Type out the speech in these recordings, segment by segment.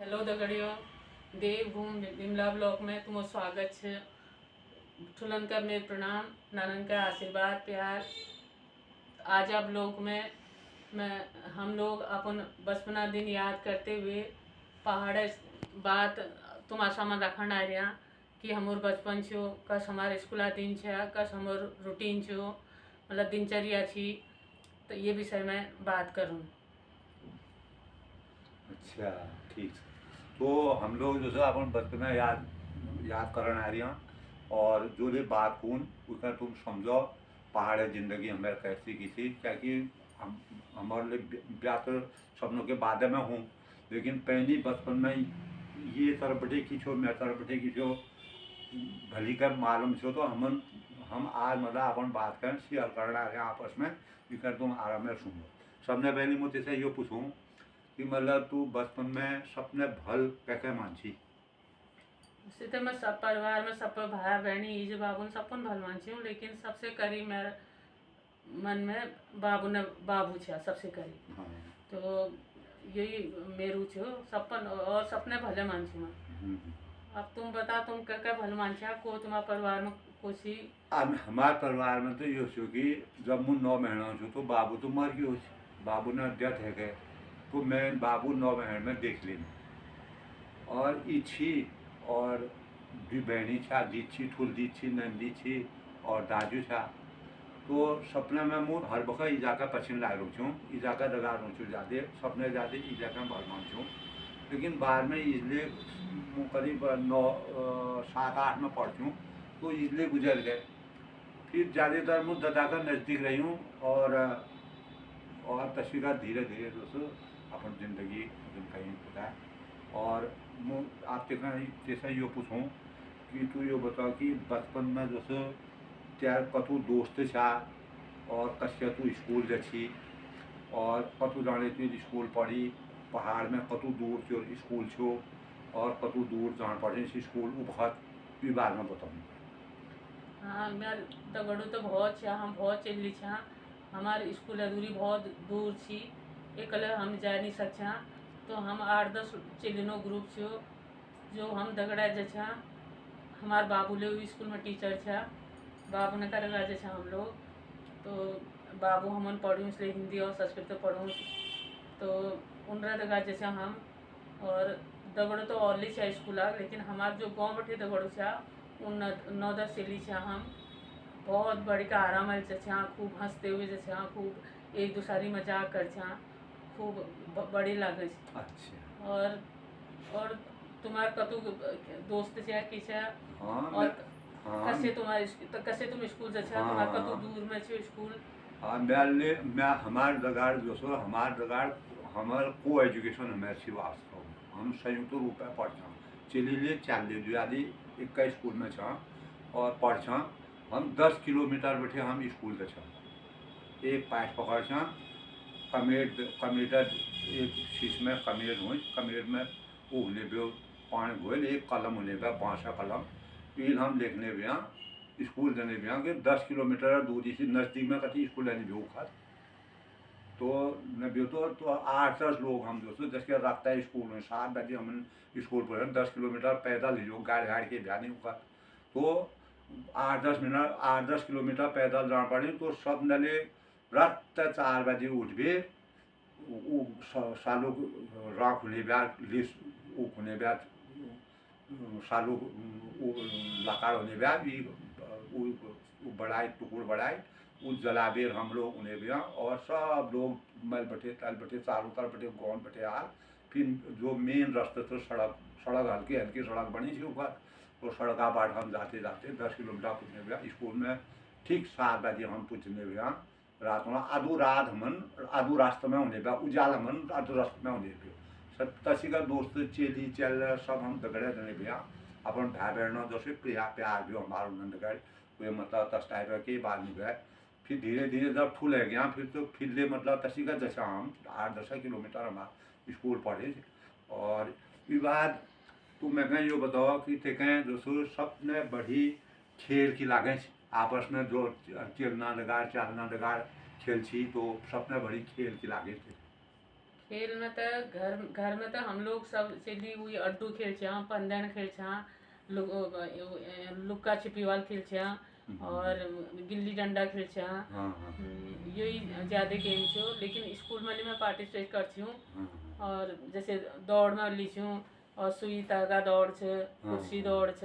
Hello दगड़ियों, देवभूमि Vimla block में तुम स्वागत है। ठुलन का मेरे प्रणाम, नानन का आशीर्वाद प्यार। आज आप लोग में मैं हम लोग अपन बचपना दिन याद करते हुए पहाड़ बात तुम आशा में रखन आ रहा कि हमार बचपन छो, कस हमारे स्कूल दिन छा, कस हमार रूटीन छो, मतलब दिनचर्या थी, तो ये विषय में बात करूँ। अच्छा, ठीक है। तो हम लोग जो है अपन बचपन में याद याद करन आ रही हैं और जो भी बात कून उसका तुम समझो पहाड़ जिंदगी हमें कैसी की थी, क्या कि हम हमारे लिए ब्याह तो सपनों के बाद में हूँ, लेकिन पहली बचपन में ये तरबटे की छो मैं तरबटे की छो भली का मालूम छो, तो हम आज मतलब अपन बात करें शेयर करना है आपस में, इकर तुम आराम में सुनो। सबने पहले मुझे से ये पूछूं कि मतलब तू बचपन में सपने भल कैसे मानसी। वैसे तो मैं सब परिवार में सब भाई बहनी इज बाबू ने सबन भल मानसी हूँ, लेकिन सबसे करीब मेरे मन में बाबू छा सबसे करीब। हाँ। तो यही मेरू छो सपन और सपने भले मानसी मैं। अब तुम बता, तुम क्या क्या भले मानछा को तुम्हारे परिवार में कुछ ही। अब हमारे परिवार में तो ये छो कि जब मुझ 9 महीना छो तो बाबू तो मर गयो, बाबू ने डेथ है गए, तो मैं बाबू 9 महीने में देख ली और इच्छी और भी बहनी छा, दीछी ठुल दीछी नंदी छी और दाजू छा। तो सपने में मुझ हर बखत ई जाकर पश्चिम ला रहूँ छूँ, ई जाकर दगा रहूँ छूँ, ज़्यादा सपने ज़्यादा ई जाकर भरमान छूँ, लेकिन बाद में इसलिए करीब 7-8 में पढ़ छूँ तो इसलिए गुजर गए। फिर ज़्यादातर मुझ दादा का नज़दीक रही हूँ और तस्वीर धीरे धीरे दोस्तों अपन ज़िंदगी कहीं होता है। और आप जैसा ये पूछूँ कि तू ये बताओ कि बचपन में दोस्तों त्यार कतु दोस्त छा और कस्य तू स्कूल जछी और कतु जाने तू स्कूल पढ़ी पहाड़ में कतु दूर जो स्कूल छो और कतु दूर जान पड़े स्कूल उभत ई बारे में बताऊँ। हाँ, मेरे दगड़ू तो बहुत छा, हम बहुत चली छा। हमारे स्कूल दूरी बहुत दूर छी, एक हम जा नहीं सकछा। तो हम 8-10 चलिनो ग्रुप छो जो हम दगड़ा जछा। हमारे बाबू ले स्कूल में टीचर छा, बाबू ने करेगा जैसा हम लोग। तो बाबू हमन पढ़ूँ इसलिए हिंदी और संस्कृत पढ़ूँ, तो उनरा दगा जैसे हम और दगड़ो तो और ली छा स्कूल, लेकिन हमारे जो गाँव बैठे दगड़ो छा उन 9-10 चली छा। हम बहुत बड़ी का आराम छा, खूब हंसते हुए जैसे खूब एक दूसरी मजाक कर छा, खूब बड़ी लागे। अच्छा। और तुम्हारे कतु दोस्त छा कि छा? हाँ और मैं हाँ कैसे तुम्हारे तो कैसे तुम स्कूल जा छा? तुम्हारे कतु हाँ दूर में छो स्कूल? हाँ मैं हमारे जगाड़ जो सो हमारे जगाड़ हमारे को एजुकेशन हमारे सी वास्तव में हम संयुक्त रूप में पढ़ा चली लिए चाल लिए आदि एक स्कूल में छा और पढ़ा हम 10 किलोमीटर बैठे हम स्कूल के छा एक पास पकड़ छा कमेटर एक शीश में कमेर हुई कमेर में उगने भी पानी घोल एक कलम होने भी बाँसा कलम इन हम लिखने भी स्कूल जाने भी कि 10 किलोमीटर दूरी से नज़दीक में कति स्कूल जाने भी खास तो न भी तो 8-10 लोग हम दोस्तों जैसे रखता है स्कूल में 7 बजे हम स्कूल पर 10 किलोमीटर पैदल ही जो गाड़ी के भी नहीं होगा। तो 8-10 किलोमीटर पैदल जाना पड़े तो सब नले रात 4 बजे उठ भी सालों राख होने बाद लिस्ट होने बाद सालों लकार होने बाद बढ़ाई टुकुर बढ़ाई उस जलाबेर हम लोग उन्हें भी और सब लोग मल बटे तल बटे चारों तरफ बटे गौन बटे आल। फिर जो मेन रास्ते तो सड़क सड़क हल्की हल्की सड़क बनी थी ऊपर, तो सड़का बाट हम जाते जाते 10 किलोमीटर पूछने भी स्कूल में ठीक 7 बजे हम पूछने भी रात में आधो रात हमन आधो रास्ते में होने पे उजाल हमन आधो रास्ते में होने पे सब तसी का दोस्त चेली चल सब हम दगड़े जने भी अपन भाई बहनों जैसे प्यार भी हमारे नंदगढ़ कोई मतलब 10 टाइप के बाद में गए। फिर धीरे धीरे जब फूल है गया फिर तो फिर मतलब तसी का जैसा हम 8-10 किलोमीटर हमारा स्कूल पढ़े और ये बाद तो मैं कहें यो बताओ कि ते कहें दोस्तों सबने बड़ी खेल की लागे आपस में जो चलना लगार चालना लगार खेल छी तो सबने बड़ी खेल की लागे थे। खेल में तो घर में तो हम लोग सब चली हुई अड्डू खेल छा, पंदन खेल छा, लुक्का छिपी वाल खेल छा और गिल्ली डंडा खेल छा। हाँ हाँ यही ज़्यादा गेम छो, लेकिन स्कूल में मैं पार्टिसिपेट कर छूँ। हाँ और जैसे दौड़ में ली छूँ और सुई तागा दौड़ छ, कुर्सी दौड़ छ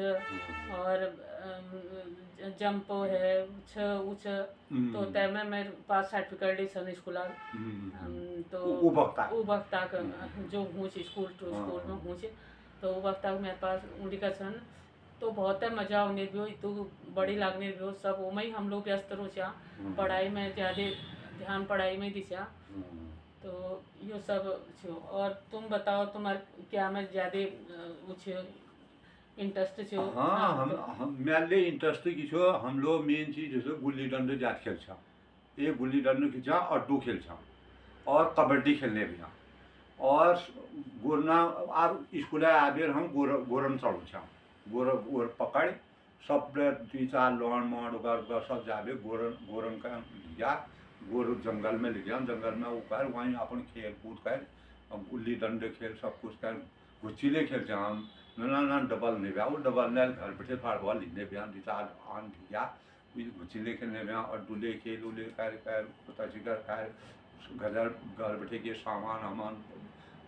और जंप है छ उछ। तो तय में मेरे पास सर्टिफिकेट ली सन स्कूल तो वो वक्ता वो वक्त तक जो हूँ स्कूल टू स्कूल में हूँ तो वो वक्त तक मेरे पास उन्हीं का सन। तो बहुत मजा आने भी तो बड़ी लागने भी सब वो में ही हम लोग व्यस्त रोचा, पढ़ाई में ज़्यादा ध्यान पढ़ाई में दिशा। तो ये सब छो। और तुम बताओ तुम्हारे क्या में ज़्यादा कुछ इंटरेस्ट छो? हाँ तो हम मेरे इंटरेस्ट की छो हम लोग मेन चीज जैसे गुल्ली डंडे जात खेल छा, ये गुल्ली डंडे की छा अड्डू खेल छा और कबड्डी खेलने भी हाँ। और गोरना अब स्कूल आबे हम गोरन चढ़ू छा, गोर पकड़ सब 2-4 लौंड मोड़ उगर सब जाबे गोरन का लिया, गोर जंगल में ले गया, जंगल में उकर वहीं अपन खेल कूद कर गुल्ली डंडे खेल सब कुछ कर गुच्चीले खेल छा हम ना डबल नहीं ब्या वो डबल ने घर बैठे फाड़ बॉल लिखने ब्या दिसाल आन दिया गुच्चीले खेलने ब्या और डुले खेल उले कर पता चिकर कर घर बैठे के सामान हमान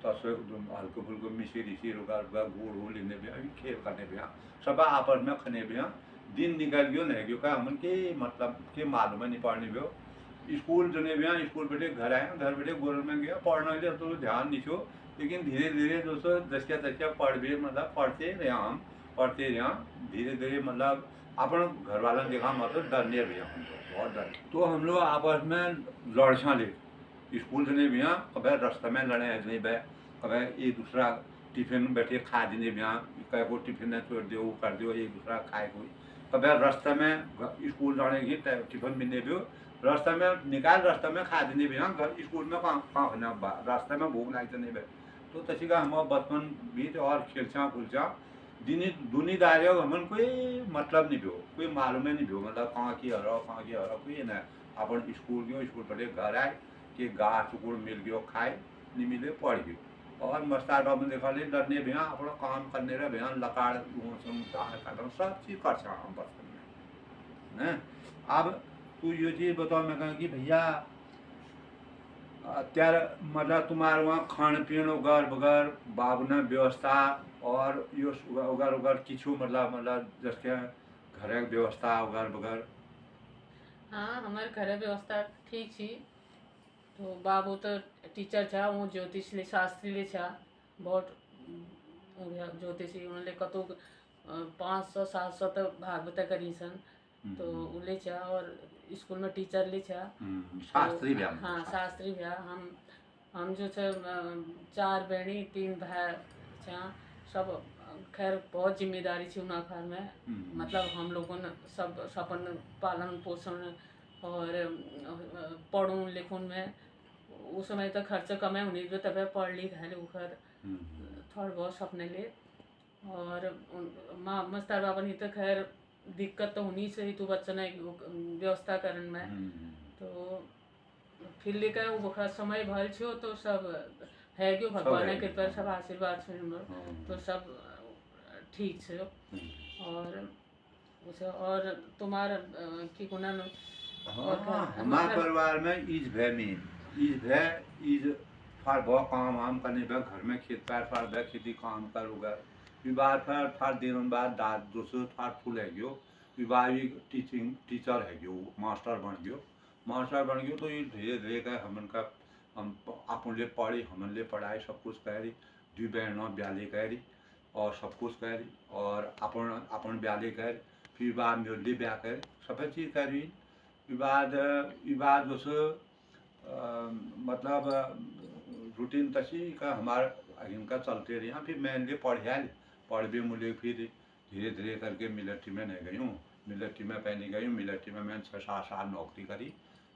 तस्वे हल्को फुल्को मिसिर हिसिर गुड़ हो लेने भी अभी खेल करने भी सब आपस में खने भी दिन निकल गयो नहीं गयो का हमन के मतलब के मालूम नहीं पढ़ने भी स्कूल जने भी स्कूल बैठे घर आए, घर बैठे गोरल में गया पढ़ने के तो ध्यान नहीं छो, लेकिन धीरे धीरे दोस्तों दसिया पढ़ भी मतलब पढ़ते रहे हम पढ़ते रहे धीरे धीरे मतलब अपन घर वालों ने देखा मतलब डरने भी हम लोग बहुत डर। तो हम लोग आपस में लड़छा ले स्कूल जने भी कभी रास्ते में लड़े नहीं बे, कभी एक दूसरा टिफिन बैठे खा देने भी कहीं को टिफिन छोड़ दो वो कर दो एक दूसरा खाए कोई, कभी रास्ते में स्कूल जाने की टिफिन मिलने भी रास्ते में निकाल रास्ते में खा देने भी घर स्कूल में कहाँ होना रास्ते में भूख नहीं नहीं बे। तो तसी का हम बचपन बीत और खेलछा खुलछा दुनियादारी हमन कोई मतलब नहीं भो, कोई मालूम नहीं भो मतलब कहाँ की हरा कोई ना अपन स्कूल गयो स्कूल पढ़े घर आए कि गाछ उड़ मिल गयो खाए नहीं मिले पढ़ गयो और मस्तार बाबू देखा ले डरने भी अपना काम करने रहे भी लकाड़ सब चीज कर हम बचपन में। अब तू ये चीज बताओ मैं कहा कि भैया અત્યારે मतलब तुम्हारे वहाँ खान पीन उगर बगर बाबना व्यवस्था और यो उगर उगर किछु मतलब जैसे घर व्यवस्था उगर बगर। हाँ हमारे घर व्यवस्था ठीक छी। तो बाबू तो टीचर छा, वो ज्योतिष ले शास्त्री ले छा, बहुत ज्योतिषी उन्होंने कतो 500-700 तो भागवत करी सन। तो उले छा और स्कूल में टीचर ले छा शास्त्री भी हाँ शास्त्री भी हम जो छे 4 बहनी 3 भाई छा सब। खैर बहुत जिम्मेदारी थी उन घर में, मतलब हम लोगों ने सब सपन पालन पोषण और पढ़ूं लिखूं में उस समय तो खर्च कम है उन्हीं जो तब पढ़ ली घाले उखर थोड़ा बहुत सपने ले। और माँ मस्तार बाबा नहीं तो खैर दिक्कत तो उन्हीं से ही तो बच्चा ने व्यवस्था करने में। तो फिर लेकर वो समय भल छो तो सब है क्यों भगवान के कृपा सब आशीर्वाद से तो सब ठीक से। और तुम्हारा की गुना हमारे परिवार में इज फार बहुत काम वाम करने पे घर में खेत पैर फार बे खेती काम कर उगर विवाह फार दिन बाद दाद दोस्तों फार फूल है गयो विवाह भी टीचर है गयो मास्टर बन गयो तो ये धीरे धीरे का हमन का हम अपन ले पढ़ी हमन ले पढ़ाई सब कुछ करी 2 बहनों ब्याले करी और सब कुछ करी और अपन ब्याले कर फिर बाद में ब्याह कर सब चीज़ करी विवाह दोस्तों मतलब रूटीन तसी का हमारा इनका चलते रही। फिर मैं पढ़ भी मुझे फिर धीरे धीरे करके मिलिट्री में नहीं गई हूँ, मिलिट्री में पहले गई हूँ, मिलिट्री में मैंने 6-7 साल नौकरी करी।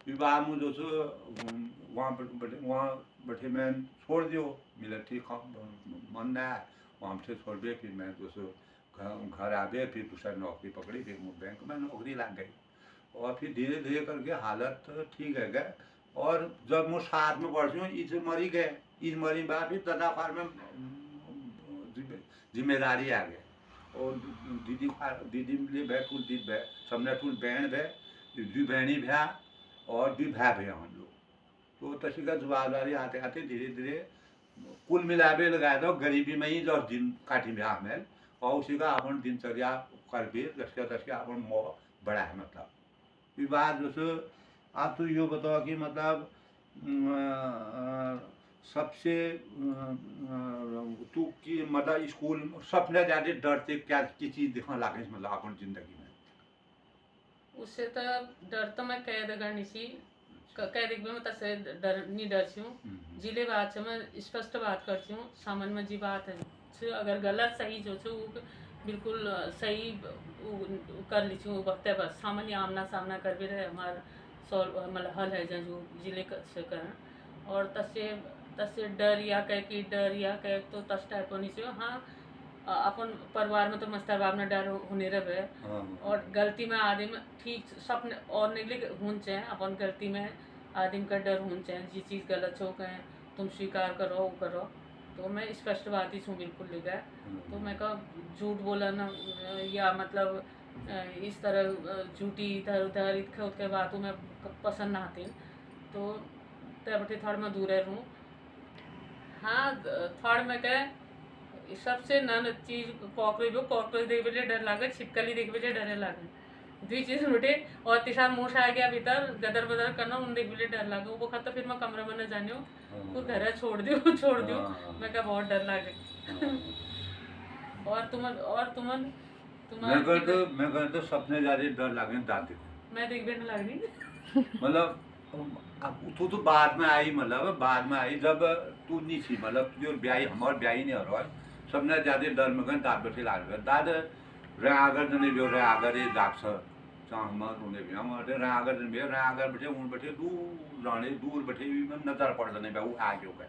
विवाह में जो वहाँ बैठे मैं छोड़ दियो मिलिट्री मन नहीं आया वहाँ से छोड़ दिए। फिर मैं दोस्तों घर आ गए फिर दूसरा नौकरी पकड़ी फिर बैंक में नौकरी लग गई और फिर धीरे धीरे करके हालत ठीक है गए। और जब मैं 7 में पढ़ती हूँ इसे मरी गए इस मरी बात भी तदाकार में जिम्मेदारी आ गए और दीदी दीदी लिए भै कुल दीदी भै सबने कुल बहन भै दू बहनी भैया और दू भाई भैया हम लोग। तो तसी का जवाबदारी आते आते धीरे धीरे कुल मिलाबे लगाए दो गरीबी में ही 10 दिन काटी में हमें और उसी का अपन दिनचर्या कर भी दस अपन मोह बड़ा है। मतलब विवाद जैसे आप तो यो बताओ कि मतलब सबसे तू की मतलब स्कूल सबने ज़्यादा डरते क्या की चीज़ दिखा लागे मतलब अपन जिंदगी में? उससे तो डर तो मैं कैद करनी सी कैद भी मैं तसे डर नहीं डरती हूँ। जिले बात से मैं स्पष्ट बात करती हूँ समझ में जी बात है से अगर गलत सही जो छे वो बिल्कुल सही कर ली छूँ वक्त बस सामान्य आमना सामना कर भी रहे हमार सॉल्व मतलब हल है जो जिले से करें और तसे तसे डर या कह की डर या कह तो तस टाइप होनी चाहिए। हाँ अपन परिवार में तो मस्तर बाप ने डर होने रहे और गलती में आदमी ठीक सपने और निकले होन चाहिए अपन गलती में आदमी का डर होना चाहिए जी चीज़ गलत हो कहें तुम स्वीकार करो वो करो। तो मैं स्पष्ट बात ही छूँ बिल्कुल लिखा है। तो मैं कहा झूठ बोला ना या मतलब इस तरह झूठी इधर उधर इतने उतने बातों में पसंद ना आती तो तब थोड़ा मैं दूर रहूँ। हाँ थोड़ा मैं कह सबसे नन चीज कॉकरोच देख बजे डर लागे छिपकली देख बजे डरे लागे दुई चीज उठे और तीसरा मूछ आ गया भीतर गदर बदर करना उन देख बजे डर लागे वो खत फिर मैं कमरे में न जाने तो घर छोड़ दियो मैं क्या बहुत डर लागे। और तुमन मैं तो सपने ज्यादा डर लागे दादी को मैं देख भी न लगी मतलब अब तू तो बाद में आई मतलब बाद में आई जब तू नहीं थी मतलब जो ब्याही हमारे ब्याही नहीं हो रहा सबने ज्यादा डर में गए दाद बैठे लाग दाद रे आगर जने जो रे आगर ये जाक्स चाहमत उन्हें भी हम रे आगर जने भी रे आगर बैठे उन बैठे दूर जाने दूर बैठे भी मैं नजर पड़ जाने वो आ गयो गए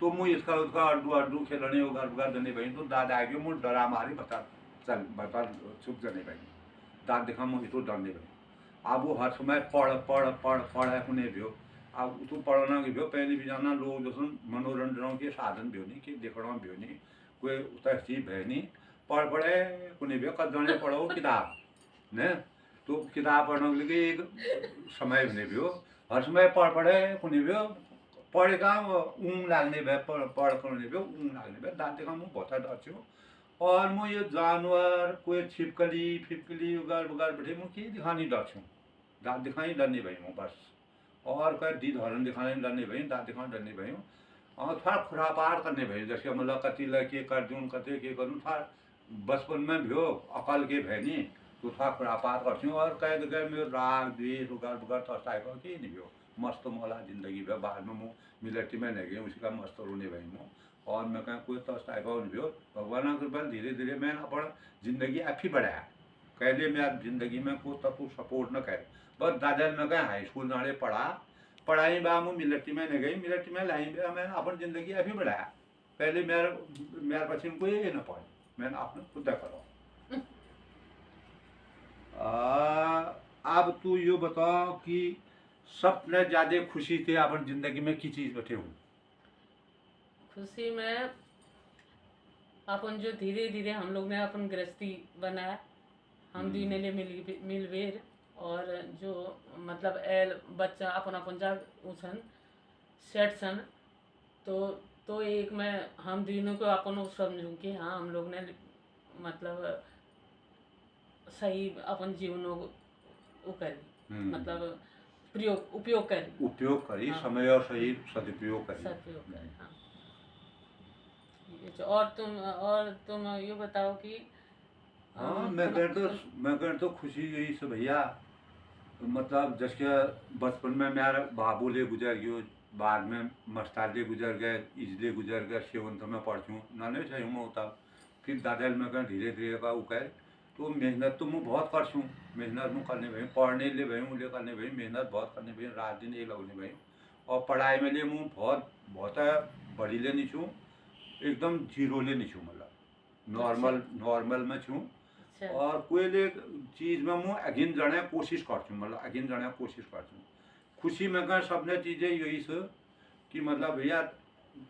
तो मुझे इसका उसका अड्डू खेलने होगा घर जने भाई तो दाद आ गयो मुझे डरा मारी बता चल बता चुप जने भाई दाद दिखा मुझे तो डरने भाई अब वो हर समय पढ़ उन्हें भी अब तू पढ़ना की भी पहले भी जाना लोग जो मनोरंजनों के साधन भी नहीं कि देखना भी नहीं कोई उतर चीज है नहीं पढ़े उन्हें भी कद जाने पढ़ो किताब ने तो किताब पढ़ने के लिए एक समय भी नहीं भी हर समय पढ़े उन्हें भी पढ़ेगा ऊँग लागने भे पढ़ करने भी ऊँग लागने भे दाँते का मुँह बहुत डर हो और मैं ये जानवर कोई छिपकली फिपकली उगार बुगार बैठे मैं कि दिखानी डर छूँ दाँत दिखाई डरनी भाई हूँ बस और कहीं दीद हरण दिखाने डरनी भाई दाँत दिखाने डरनी भाई हूँ और थोड़ा खुरापार करने भाई जैसे मतलब कति लड़के कर दूँ कते के करूँ थोड़ा बचपन में भी हो अकल के भैनी तो थोड़ा खुरापार करती हूँ और कह गए मेरे राग द्वेष उगार बुगार तो टाइप की नहीं हो मस्त मौला जिंदगी में बाद में मुँह मिलिट्री में नहीं गई उसी का मस्त रोने भाई हूँ और मैं कहीं कोई तो टाइप नहीं हो भगवान कृपा धीरे धीरे मैं अपन जिंदगी आप ही बढ़ाया पहले मैं जिंदगी में को तक सपोर्ट न करे बस दादा में गए हाई स्कूल नाले पढ़ाई बा मैं मिलिट्री में नहीं गई मिलिट्री में लाई भी मैं अपन जिंदगी अभी बढ़ाया पहले मेरे पछी कोई ये न पढ़े मैंने आपने खुद करो। अब तू यो बताओ कि सबने ज्यादा खुशी थे अपन जिंदगी में की चीज बैठे हूँ? खुशी में अपन जो धीरे धीरे हम लोग ने अपन गृहस्थी बनाया हम दीने लिए मिलवेर और जो मतलब एल बच्चा अपन अपन जा उछन सेट सन तो एक मैं हम दिनों को अपन समझूं कि हाँ हम लोग ने मतलब सही अपन जीवनों को करी मतलब उपयोग करी हाँ। समय और सही सदुपयोग करी हाँ। और तुम ये बताओ कि हाँ मैं कहता तो खुशी यही से भैया मतलब जैसे बचपन में मेरा बाबू ले गुजर गयो बाद में मस्ताले गुजर गए इजले गुजर गए सेवंत में पढ़ती हूँ नाने से हूँ होता फिर दादा में कहें धीरे धीरे का उकैर तो मेहनत तो मैं बहुत कर छूँ मेहनत में करने भाई पढ़ने ले भाई मुझे करने भाई मेहनत बहुत करने भाई रात दिन एक लगने भाई और पढ़ाई में लिए मुँह बहुत बड़ी लेनी छूँ एकदम जीरो लेनी छूँ मतलब नॉर्मल में छूँ और कोई एक चीज में मुँह अगिन जाने कोशिश करती हूँ मतलब अगिन जाने कोशिश करती हूँ खुशी में कहें सबने चीज़ें यही से कि मतलब भैया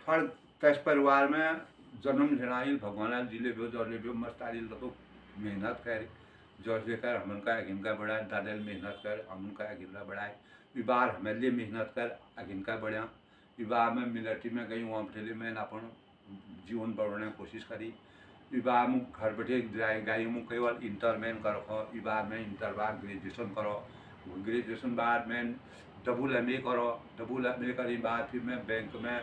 थोड़ा कैस परिवार में जन्म झेनाइल भगवान जिले भी जो भी मस्त आइल तो मेहनत कर जो कर हमन का अगिनका बढ़ा दादल मेहनत कर हमन का अगिनका बढ़ाए विबार हमें लिए मेहनत कर अगिनका बढ़िया विवाह में मिलिट्री में गई वहाँ बैठे में अपन जीवन बढ़ाने की कोशिश करी विवाह में घर बैठे गई मुँह केवल इंटर में करो विवाह में इंटर बाद ग्रेजुएशन करो ग्रेजुएशन बाद में डबल MA करो डबल MA करी बाद फिर मैं बैंक में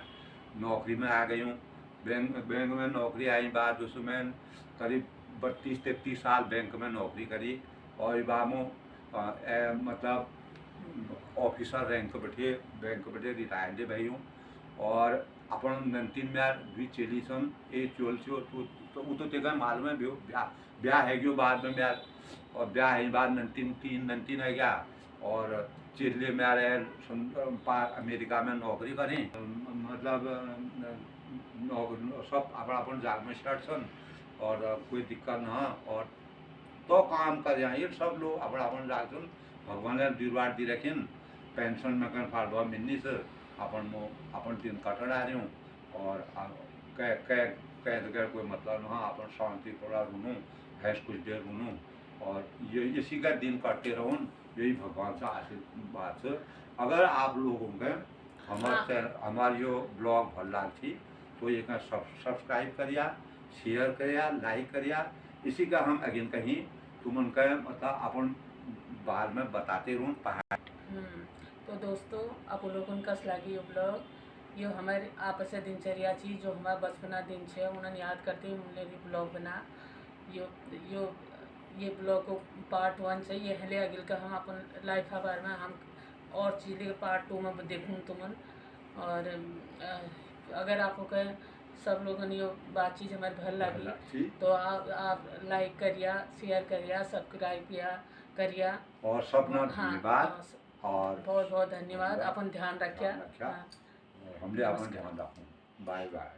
नौकरी में आ गई हूँ बैंक में नौकरी आई बाद उसमें करीब 32-33 साल बैंक में नौकरी करी और विवाह मतलब ऑफिसर रैंक बैठे बैंक बैठे रिटायर्ड भई हूँ और अपन नंतीन में भी चली सन ए चोल छो तो वो तो तेगा मालूम है ब्याह है गयो बाद में ब्याह और ब्याह है बाद नंतीन है गया और चिल्ले में आ रहे अमेरिका में नौकरी करी मतलब सब अपन जाग में स्टार्ट सन और कोई दिक्कत ना और तो काम कर ये सब लोग अपन जाग सन भगवान दीवार दी रखिन पेंशन में कन फाड़ मिलनी से अपन दिन कटड़ आ रही हूँ और कह कोई मतलब ना अपन शांति थोड़ा रुनूँ हैस कुछ देर रुनूँ और ये इसी का दिन कटते रहूँ यही भगवान से आशीर्वाद से अगर आप लोगों के हमारे जो ब्लॉग भल थी तो ये सब्सक्राइब करिया शेयर करिया लाइक करिया इसी का हम अगिन कहीं तुमन का मतलब अपन बाद में बताते रहूँ पहाड़। तो दोस्तों आप लोगों का लागी ये ब्लॉग यो हमारे आपस दिनचर्या थी जो हमारा बचपना दिन छे उन्हें याद करते हुए ब्लॉग बना यो ये ब्लॉग को पार्ट 1 से ये हले अगिल का हम अपन लाइफ बारे में हम और चीज़ें पार्ट 2 में देखूँ तुमन और अगर आपको कह सब लोगों ने ये बातचीत हमारे भल लगी तो आप लाइक करिया शेयर करिया सब्सक्राइब करिया और सब धन्यवाद और बहुत बहुत धन्यवाद अपन ध्यान रखिया हमने अपन ध्यान रखूँ बाय बाय।